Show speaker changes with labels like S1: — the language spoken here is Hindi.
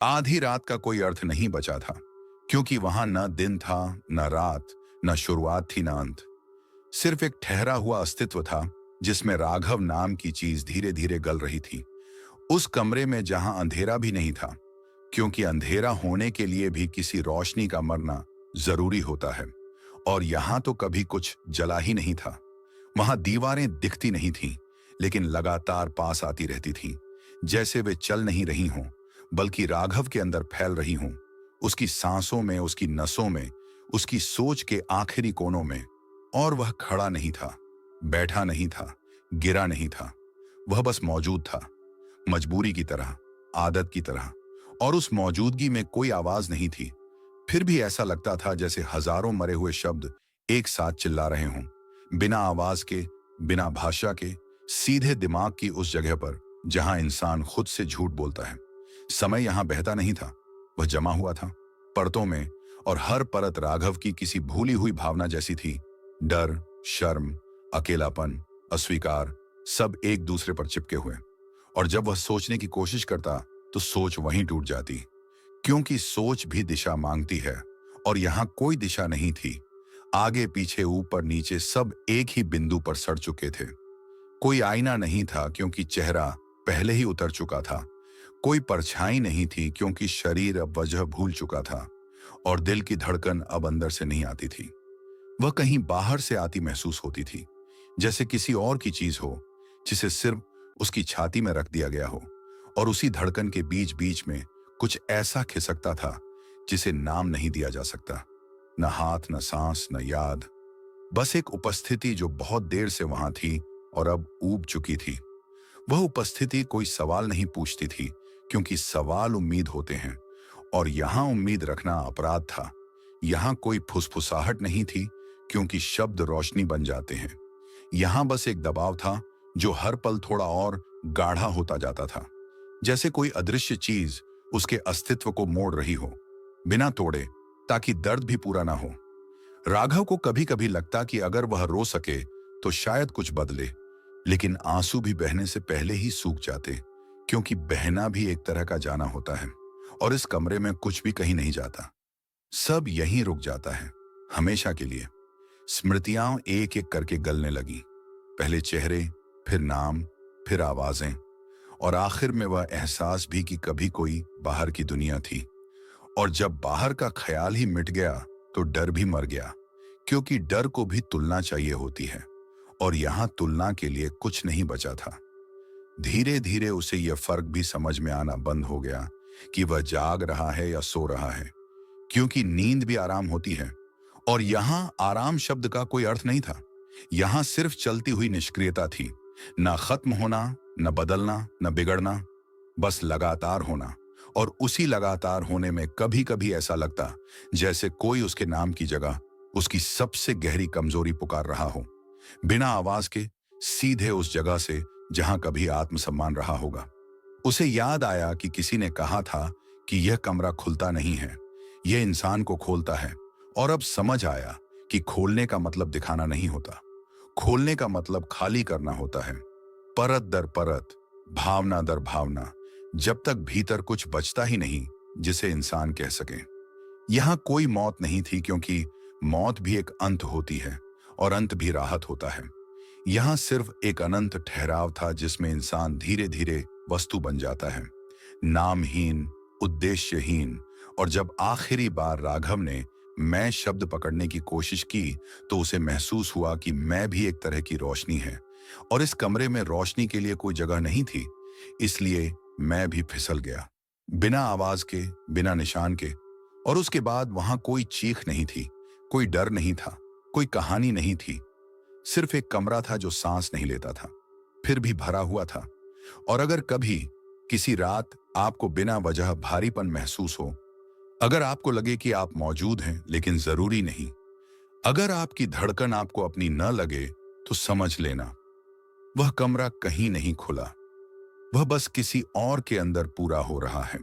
S1: आधी रात का कोई अर्थ नहीं बचा था, क्योंकि वहां न दिन था, न रात, न शुरुआत थी, न अंत। सिर्फ एक ठहरा हुआ अस्तित्व था, जिसमें राघव नाम की चीज धीरे धीरे गल रही थी। उस कमरे में जहां अंधेरा भी नहीं था, क्योंकि अंधेरा होने के लिए भी किसी रोशनी का मरना जरूरी होता है। और यहां तो कभी कुछ जला ही नहीं था। वहां दीवारें दिखती नहीं थीं, लेकिन लगातार पास आती रहती थीं, जैसे वे चल नहीं रही हों, बल्कि राघव के अंदर फैल रही हों, उसकी सांसों में, उसकी नसों में, उसकी सोच के आखिरी कोनों में। और वह खड़ा नहीं था, बैठा नहीं था, गिरा नहीं था। वह बस मौजूद था, मजबूरी की तरह, आदत की तरह। और उस मौजूदगी में कोई आवाज नहीं थी, फिर भी ऐसा लगता था जैसे हजारों मरे हुए शब्द एक साथ चिल्ला रहे हों, बिना आवाज के, बिना भाषा के, सीधे दिमाग की उस जगह पर जहां इंसान खुद से झूठ बोलता है। समय यहां बहता नहीं था, वह जमा हुआ था परतों में। और हर परत राघव की किसी भूली हुई भावना जैसी थी। डर, शर्म, अकेलापन, अस्वीकार, सब एक दूसरे पर चिपके हुए। और जब वह सोचने की कोशिश करता, तो सोच वहीं टूट जाती, क्योंकि सोच भी दिशा मांगती है। और यहां कोई दिशा नहीं थी। आगे पीछे ऊपर नीचे सब एक ही बिंदु पर सड़ चुके थे। कोई आईना नहीं था, क्योंकि चेहरा पहले ही उतर चुका था। कोई परछाई नहीं थी, क्योंकि शरीर अब वजह भूल चुका था। और दिल की धड़कन अब अंदर से नहीं आती थी, वह कहीं बाहर से आती महसूस होती थी, जैसे किसी और की चीज हो, जिसे सिर्फ उसकी छाती में रख दिया गया हो। और उसी धड़कन के बीच बीच में कुछ ऐसा खिसकता था, जिसे नाम नहीं दिया जा सकता। न हाथ, न सांस, न याद, बस एक उपस्थिति जो बहुत देर से वहां थी और अब ऊब चुकी थी। वह उपस्थिति कोई सवाल नहीं पूछती थी, क्योंकि सवाल उम्मीद होते हैं, और यहां उम्मीद रखना अपराध था। यहां कोई फुसफुसाहट नहीं थी, क्योंकि शब्द रोशनी बन जाते हैं। यहां बस एक दबाव था, जो हर पल थोड़ा और गाढ़ा होता जाता था, जैसे कोई अदृश्य चीज उसके अस्तित्व को मोड़ रही हो, बिना तोड़े, ताकि दर्द भी पूरा ना हो। राघव को कभी कभी लगता कि अगर वह रो सके तो शायद कुछ बदले, लेकिन आंसू भी बहने से पहले ही सूख जाते, क्योंकि बहना भी एक तरह का जाना होता है। और इस कमरे में कुछ भी कहीं नहीं जाता, सब यहीं रुक जाता है, हमेशा के लिए। स्मृतियां एक एक करके गलने लगी, पहले चेहरे, फिर नाम, फिर आवाजें, और आखिर में वह एहसास भी कि कभी कोई बाहर की दुनिया थी। और जब बाहर का ख्याल ही मिट गया, तो डर भी मर गया, क्योंकि डर को भी तुलना चाहिए होती है, और यहां तुलना के लिए कुछ नहीं बचा था। धीरे धीरे उसे यह फर्क भी समझ में आना बंद हो गया कि वह जाग रहा है या सो रहा है, क्योंकि नींद भी आराम होती है। और यहां आराम शब्द का कोई अर्थ नहीं था। यहां सिर्फ चलती हुई निष्क्रियता थी, न खत्म होना, न बदलना, न बिगड़ना, बस लगातार होना। और उसी लगातार होने में कभी कभी ऐसा लगता जैसे कोई उसके नाम की जगह उसकी सबसे गहरी कमजोरी पुकार रहा हो, बिना आवाज के, सीधे उस जगह से जहां कभी आत्मसम्मान रहा होगा। उसे याद आया कि किसी ने कहा था कि यह कमरा खुलता नहीं है, यह इंसान को खोलता है। और अब समझ आया कि खोलने का मतलब दिखाना नहीं होता, खोलने का मतलब खाली करना होता है, परत दर परत, भावना दर भावना, जब तक भीतर कुछ बचता ही नहीं जिसे इंसान कह सके। यहां कोई मौत नहीं थी, क्योंकि मौत भी एक अंत होती है, और अंत भी राहत होता है। यहां सिर्फ एक अनंत ठहराव था, जिसमें इंसान धीरे धीरे वस्तु बन जाता है, नामहीन, उद्देश्यहीन। और जब आखिरी बार राघव ने मैं शब्द पकड़ने की कोशिश की, तो उसे महसूस हुआ कि मैं भी एक तरह की रोशनी है, और इस कमरे में रोशनी के लिए कोई जगह नहीं थी। इसलिए मैं भी फिसल गया, बिना आवाज के, बिना निशान के। और उसके बाद वहां कोई चीख नहीं थी, कोई डर नहीं था, कोई कहानी नहीं थी। सिर्फ एक कमरा था जो सांस नहीं लेता था, फिर भी भरा हुआ था। और अगर कभी किसी रात आपको बिना वजह भारीपन महसूस हो, अगर आपको लगे कि आप मौजूद हैं लेकिन जरूरी नहीं, अगर आपकी धड़कन आपको अपनी न लगे, तो समझ लेना वह कमरा कहीं नहीं खुला, वह बस किसी और के अंदर पूरा हो रहा है।